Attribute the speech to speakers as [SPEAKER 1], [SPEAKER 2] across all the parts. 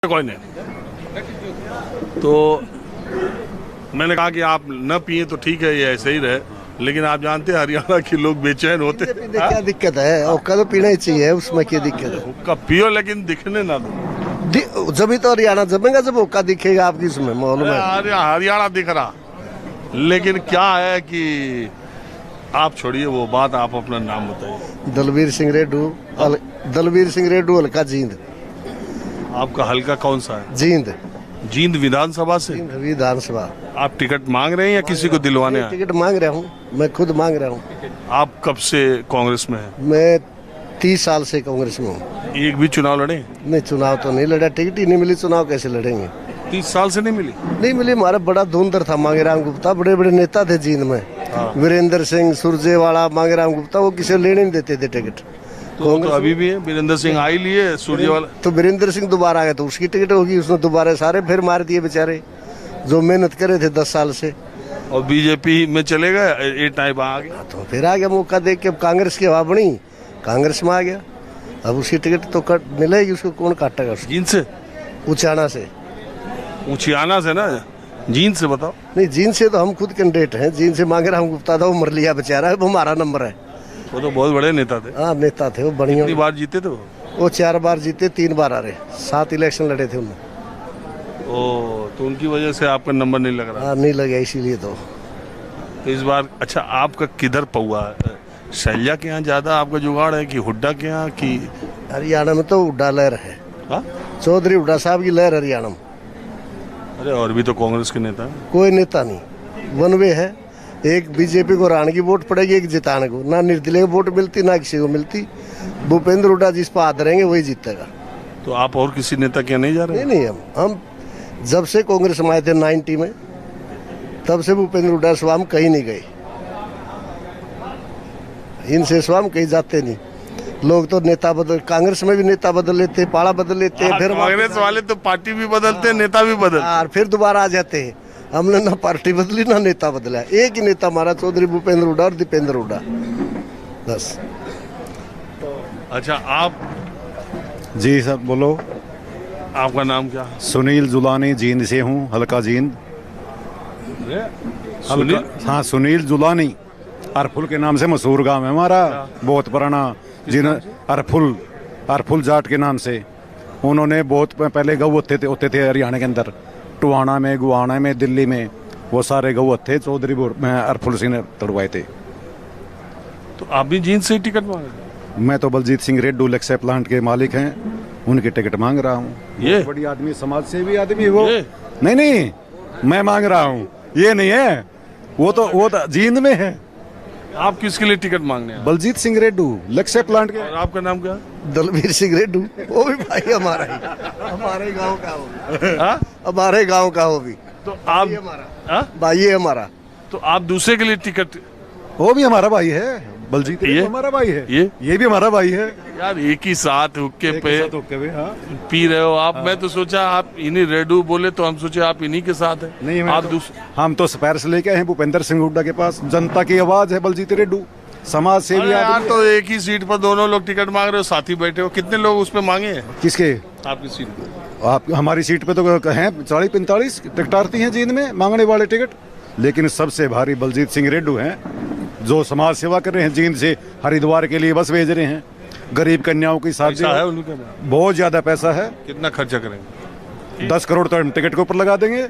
[SPEAKER 1] कोई नहीं। तो मैंने कहा कि आप न पिए तो ठीक है, ये ऐसे ही रहे, लेकिन आप जानते हैं हरियाणा के लोग बेचैन होते हैं।
[SPEAKER 2] क्या दिक्कत है? हुक्का तो पीना ही चाहिए, उसमें क्या दिक्कत है?
[SPEAKER 1] हुक्का पियो लेकिन दिखने ना दो।
[SPEAKER 2] जब तो हरियाणा जमेगा जब हुक्का दिखेगा आपकी, उसमें मालूम है।
[SPEAKER 1] हरियाणा दिख रहा, लेकिन क्या है कि आप छोड़िए वो बात, आप अपना नाम बताइए।
[SPEAKER 2] दलवीर सिंह रेड्डू हल्का जींद।
[SPEAKER 1] आपका हल्का कौन सा है?
[SPEAKER 2] जींद।
[SPEAKER 1] जींद विधानसभा से?
[SPEAKER 2] विधानसभा।
[SPEAKER 1] आप टिकट मांग रहे हैं या किसी को दिलवाने आए?
[SPEAKER 2] टिकट मांग रहा हूँ, मैं खुद मांग रहा हूँ।
[SPEAKER 1] आप कब से कांग्रेस में हैं?
[SPEAKER 2] मैं 30 साल से कांग्रेस में हूँ।
[SPEAKER 1] एक भी चुनाव लड़े?
[SPEAKER 2] नहीं, चुनाव तो नहीं लड़ा, टिकट ही नहीं मिली, चुनाव कैसे लड़ेंगे?
[SPEAKER 1] 30 साल से नहीं मिली?
[SPEAKER 2] नहीं मिली। हमारा बड़ा धुंधर था मांगेराम गुप्ता, बड़े बड़े नेता थे जींद में। वीरेंद्र सिंह, सुरजेवाला, मांगेराम गुप्ता, वो किसी लेने नहीं देते थे टिकट।
[SPEAKER 1] तो अभी भी है, वीरेंद्र सिंह आई लिए, सुरजेवाला।
[SPEAKER 2] तो वीरेंद्र सिंह दोबारा आ गया तो उसकी टिकट होगी, उसने दोबारा सारे फिर मार दिए बेचारे जो मेहनत करे थे 10 साल से।
[SPEAKER 1] और बीजेपी में चले गए, ये टाइप आ गया।
[SPEAKER 2] तो फिर आ गया मौका देख के, अब कांग्रेस की हवा बनी, कांग्रेस में आ गया। अब उसकी टिकट तो कट मिलेगी, उसको कौन काटेगा?
[SPEAKER 1] जींद से?
[SPEAKER 2] उचाना से।
[SPEAKER 1] ऊंचियाना से ना, जींद से बताओ।
[SPEAKER 2] नहीं, जींद से तो हम खुद कैंडिडेट हैं। जींद से मांगेराम गुप्ता था, वो मर लिया बेचारा, वो हमारा नंबर है।
[SPEAKER 1] वो तो बहुत बड़े नेता थे।
[SPEAKER 2] हाँ, नेता थे वो, बढ़िया।
[SPEAKER 1] कितनी बार जीते थे
[SPEAKER 2] वो 4 बार जीते, 3 बार आ रहे, 7 इलेक्शन लड़े थे उन्होंने।
[SPEAKER 1] ओ, तो उनकी वजह से आपका नंबर नहीं लग रहा?
[SPEAKER 2] हाँ, नहीं लगा, इसीलिए तो
[SPEAKER 1] इस बार। अच्छा, आपका किधर पौआ है? शैल्या के यहाँ ज्यादा आपका जुगाड़ है कि हुड्डा के यहाँ की?
[SPEAKER 2] हरियाणा में तो हुड्डा लहर है।
[SPEAKER 1] हाँ?
[SPEAKER 2] चौधरी हुड्डा साहब की लहर हरियाणा में।
[SPEAKER 1] अरे और भी तो कांग्रेस के नेता हैं।
[SPEAKER 2] कोई नेता नहीं, वन वे है। एक बीजेपी को राण की वोट पड़ेगी, एक जिताने को। ना निर्दलीय वोट मिलती, ना किसी को मिलती। भूपेंद्र हुड्डा जिस पर हाथ रहेंगे वही जीतेगा।
[SPEAKER 1] तो आप और किसी नेता के यहाँ नहीं जा रहे?
[SPEAKER 2] नहीं, हम जब से कांग्रेस में आए थे 90 में, तब से भूपेंद्र हुड्डा स्वाम कहीं नहीं गए। इनसे स्वाम कहीं जाते नहीं। लोग तो नेता बदल, कांग्रेस में भी नेता बदल लेते, पाड़ा बदल लेते हैं, फिर
[SPEAKER 1] कांग्रेस वाले तो पार्टी भी बदलते, नेता भी बदलते,
[SPEAKER 2] और फिर दोबारा आ जाते हैं। हमने ना पार्टी बदली ना नेता बदला, एक ही नेता हमारा, चौधरी भूपेंद्र हुड्डा और दीपेंद्र हुड्डा, बस।
[SPEAKER 1] अच्छा, आप?
[SPEAKER 3] जी सर, बोलो।
[SPEAKER 1] आपका नाम क्या?
[SPEAKER 3] सुनील जुलानी, जींद से हूँ, हल्का जींद।
[SPEAKER 1] सुनील?
[SPEAKER 3] हाँ, सुनील जुलानी, अरफुल के नाम से मशहूर गांव है हमारा, बहुत पुराना। अरफुल जाट के नाम से। उन्होंने बहुत पहले गऊ होते थे हरियाणा के अंदर, टुहाना में, गुवाना में, दिल्ली में, वो सारे गऊ थे। चौधरी अरफुल सिंह ने तड़वाए थे।
[SPEAKER 1] तो आप भी जींद से ही टिकट मांगे?
[SPEAKER 3] मैं तो बलजीत सिंह रेड्डू लेक्से प्लांट के मालिक हैं, उनकी टिकट मांग रहा हूँ।
[SPEAKER 1] ये
[SPEAKER 3] बड़ी आदमी, समाज सेवी आदमी वो। नहीं, मैं मांग रहा हूँ, ये नहीं है। वो तो जींद में है।
[SPEAKER 1] आप किसके लिए टिकट मांगने हैं?
[SPEAKER 3] बलजीत सिंह रेड्डू, लक्ष्य प्लांट के।
[SPEAKER 1] और आपका नाम क्या?
[SPEAKER 2] दलवीर सिंह रेड्डू, वो भी भाई हमारा ही, हमारे गांव का हो।
[SPEAKER 1] हाँ?
[SPEAKER 2] हमारे गांव का हो भी।
[SPEAKER 1] तो आप
[SPEAKER 2] हमारा भाई है हमारा।
[SPEAKER 1] तो आप दूसरे के लिए टिकट?
[SPEAKER 3] वो भी हमारा भाई है, बलजीत
[SPEAKER 1] ये
[SPEAKER 3] हमारा भाई है।
[SPEAKER 1] ये
[SPEAKER 3] भी हमारा भाई है
[SPEAKER 1] यार। एक ही साथ हुक्के पे
[SPEAKER 3] हाँ।
[SPEAKER 1] पी रहे हो आप। मैं तो सोचा आप इन्हीं रेड्डू बोले तो हम सोचे आप इन्हीं के साथ है।
[SPEAKER 3] नहीं,
[SPEAKER 1] आप
[SPEAKER 3] हम तो स्पैर से लेके आए हैं भूपेंद्र सिंह हुड्डा के पास। जनता की आवाज है बलजीत रेड्डू, समाज सेवी
[SPEAKER 1] यार।
[SPEAKER 3] आदमी।
[SPEAKER 1] तो एक ही सीट पर दोनों लोग टिकट मांग रहे हो, साथ ही बैठे हो। कितने लोग उस पे मांगे हैं?
[SPEAKER 3] किसके?
[SPEAKER 1] आपकी सीट पे?
[SPEAKER 3] आप हमारी सीट पे तो हैं 40-45 टिकट आती हैं जींद में मांगने वाले टिकट, लेकिन सबसे भारी बलजीत सिंह रेड्डू हैं, जो समाज सेवा कर रहे हैं। जींद से हरिद्वार के लिए बस भेज रहे हैं, गरीब कन्याओं की शादी
[SPEAKER 1] है उनके?
[SPEAKER 3] बहुत ज्यादा पैसा है।
[SPEAKER 1] कितना खर्चा करेंगे?
[SPEAKER 3] 10 करोड़ तो हम टिकट के ऊपर लगा देंगे।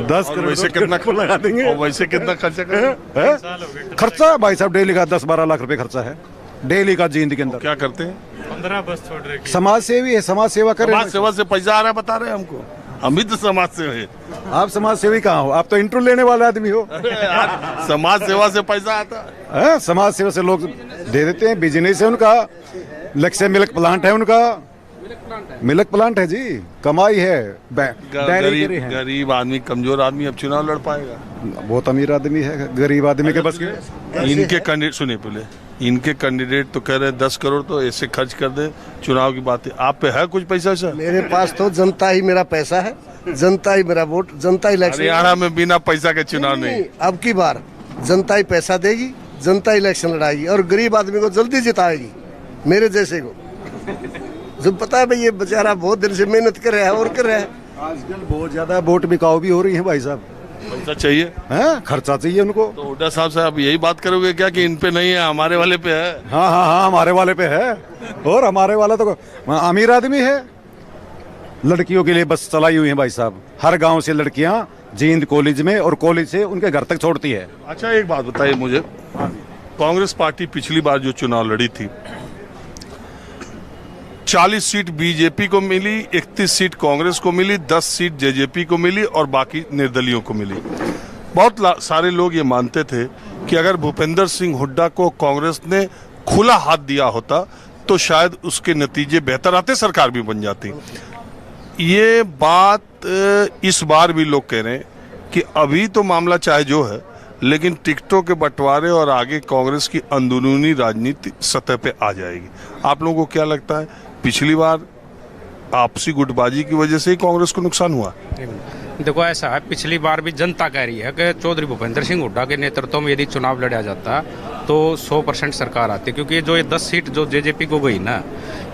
[SPEAKER 3] 10 करोड़
[SPEAKER 1] वैसे कितना
[SPEAKER 3] लगा देंगे?
[SPEAKER 1] और वैसे कितना खर्चा करेंगे?
[SPEAKER 3] खर्चा भाई साहब डेली का 10-12 लाख रुपए खर्चा है डेली का जींद के अंदर।
[SPEAKER 1] क्या करते हैं?
[SPEAKER 4] 15 बस छोड़ रहे।
[SPEAKER 3] समाज सेवी है, समाज सेवा कर रहे
[SPEAKER 1] समाज
[SPEAKER 3] हैं।
[SPEAKER 1] सेवा से पैसा आ रहा है, बता रहे हैं हमको। हम भी तो समाज सेवा है।
[SPEAKER 3] आप समाज सेवी कहाँ हो? आप तो इंटरव्यू लेने वाले आदमी हो।
[SPEAKER 1] समाज सेवा से पैसा आता
[SPEAKER 3] है? समाज सेवा से लोग दे देते हैं। बिजनेस है उनका, लक्ष्य मिल्क प्लांट है उनका। मिल्क प्लांट है जी, कमाई है।
[SPEAKER 1] गरीब आदमी, कमजोर आदमी अब चुनाव लड़ पाएगा?
[SPEAKER 3] बहुत अमीर आदमी है, गरीब आदमी के बस के।
[SPEAKER 1] इनके कैंडिडेट सुनिए पहले, इनके कैंडिडेट तो कह रहे हैं 10 करोड़ तो ऐसे खर्च कर दे, चुनाव की बात है। आप पे है कुछ पैसा सर?
[SPEAKER 2] मेरे पास तो जनता ही मेरा पैसा है, जनता ही मेरा वोट, जनता ही इलेक्शन।
[SPEAKER 1] हरियाणा में बिना पैसा के चुनाव नहीं।
[SPEAKER 2] अब की बार जनता ही पैसा देगी, जनता इलेक्शन लड़ाएगी और गरीब आदमी को जल्दी जिताएगी, मेरे जैसे को। जो पता है भाई ये बेचारा बहुत दिन से मेहनत कर रहा है और कर रहा है।
[SPEAKER 3] आजकल बहुत ज्यादा वोट बिकाऊ भी हो रही है भाई साहब।
[SPEAKER 1] पैसा चाहिए,
[SPEAKER 3] हैं, खर्चा चाहिए उनको।
[SPEAKER 1] तो हुड्डा साहब से आप यही बात करोगे क्या कि इन पे नहीं है, हमारे वाले पे है?
[SPEAKER 3] हाँ हाँ हाँ, हमारे वाले पे है। और हमारे वाला तो अमीर आदमी है। लड़कियों के लिए बस चलाई हुई है भाई साहब। हर गांव से लड़कियां जींद कॉलेज में और कॉलेज से उनके घर तक छोड़ती है।
[SPEAKER 1] अच्छा एक बात बताइए मुझे, कांग्रेस पार्टी पिछली बार जो चुनाव लड़ी थी 40 सीट बीजेपी को मिली, 31 सीट कांग्रेस को मिली, 10 सीट जेजेपी को मिली और बाकी निर्दलियों को मिली। बहुत सारे लोग ये मानते थे कि अगर भूपेंद्र सिंह हुड्डा को कांग्रेस ने खुला हाथ दिया होता तो शायद उसके नतीजे बेहतर आते, सरकार भी बन जाती। ये बात इस बार भी लोग कह रहे हैं कि अभी तो मामला चाहे जो है, लेकिन टिकटों के बंटवारे और आगे कांग्रेस की अंदरूनी राजनीति सतह पे आ जाएगी। आप लोगों को क्या लगता है, पिछली बार आपसी गुटबाजी की वजह से ही कांग्रेस को नुकसान हुआ?
[SPEAKER 4] देखो ऐसा है, पिछली बार भी जनता कह रही है कि चौधरी भूपेंद्र सिंह हुड्डा के नेतृत्व में यदि चुनाव लड़ा जाता तो 100% सरकार आती, क्योंकि जो ये 10 सीट जो जेजेपी को गई ना,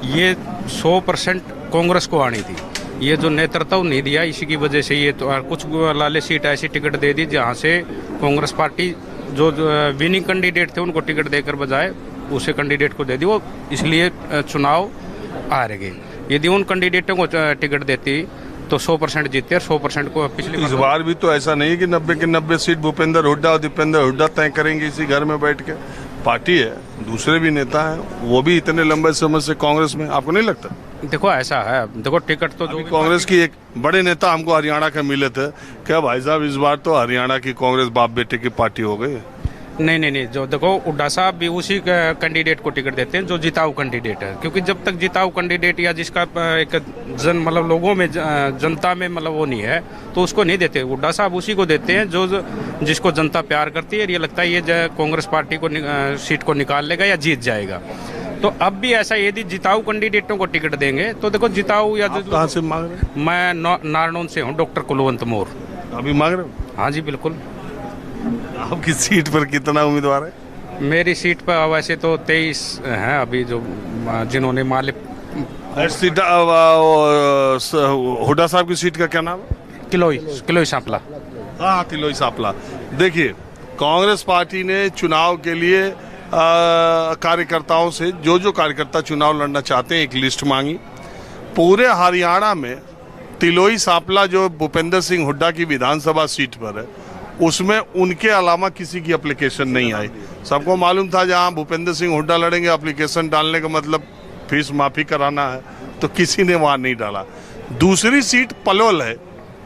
[SPEAKER 4] ये 100% कांग्रेस को आनी थी। ये जो नेतृत्व नहीं दिया, इसी की वजह से ये तो कुछ लाले सीट ऐसी टिकट दे दी जहाँ से कांग्रेस पार्टी जो विनिंग कैंडिडेट थे उनको टिकट देकर बजाय उसे कैंडिडेट को दे दी, वो इसलिए चुनाव हार गए। यदि उन कैंडिडेटों को टिकट देती तो 100% जीतते और 100% को पिछली
[SPEAKER 1] इस बार भी तो ऐसा नहीं है कि 90 के 90 सीट भूपेंद्र हुड्डा और दीपेंद्र हुड्डा तय करेंगे इसी घर में बैठ के। पार्टी है, दूसरे भी नेता हैं, वो भी इतने लंबे समय से कांग्रेस में, आपको नहीं लगता?
[SPEAKER 4] देखो ऐसा है, देखो टिकट तो जो
[SPEAKER 1] कांग्रेस की एक बड़े नेता हमको हरियाणा के मिले थे, क्या भाई साहब इस बार तो हरियाणा की कांग्रेस बाप बेटे की पार्टी हो गई?
[SPEAKER 4] नहीं, जो देखो हुड्डा साहब भी उसी कैंडिडेट को टिकट देते हैं जो जिताऊ कैंडिडेट है, क्योंकि जब तक जिताऊ कैंडिडेट या जिसका एक मतलब लोगों में जनता में मतलब वो नहीं है तो उसको नहीं देते। हुड्डा साहब उसी को देते हैं जो जिसको जनता प्यार करती है। ये लगता है ये कांग्रेस पार्टी को सीट को निकाल लेगा या जीत जाएगा। तो अब भी ऐसा, यदि जिताऊ कैंडिडेटों को टिकट देंगे तो देखो जिताऊ या
[SPEAKER 1] कहाँ से मांग रहे हैं?
[SPEAKER 4] मैं नारनौल से हूँ, डॉक्टर कुलवंत मोर।
[SPEAKER 1] अभी मांग रहे हो?
[SPEAKER 4] हाँ जी बिल्कुल।
[SPEAKER 1] आपकी सीट पर कितना उम्मीदवार है?
[SPEAKER 4] मेरी सीट पर वैसे तो 23 हैं अभी, जो जिन्होंने मालिक
[SPEAKER 1] हुड्डा साहब की सीट का क्या नाम है?
[SPEAKER 4] किलोई सांपला।
[SPEAKER 1] हाँ, तिलोई सांपला। देखिए, कांग्रेस पार्टी ने चुनाव के लिए कार्यकर्ताओं से, जो कार्यकर्ता चुनाव लड़ना चाहते हैं, एक लिस्ट मांगी। पूरे हरियाणा में तिलोई सांपला जो भूपेंद्र सिंह हुड्डा की विधानसभा सीट पर है, उसमें उनके अलावा किसी की एप्लीकेशन नहीं आई। सबको मालूम था जहां भूपेंद्र सिंह हुड्डा लड़ेंगे एप्लीकेशन डालने का मतलब फीस माफी कराना है, तो किसी ने वहां नहीं डाला। दूसरी सीट पलवल है,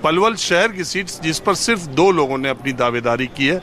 [SPEAKER 1] पलवल शहर की सीट जिस पर सिर्फ 2 लोगों ने अपनी दावेदारी की है,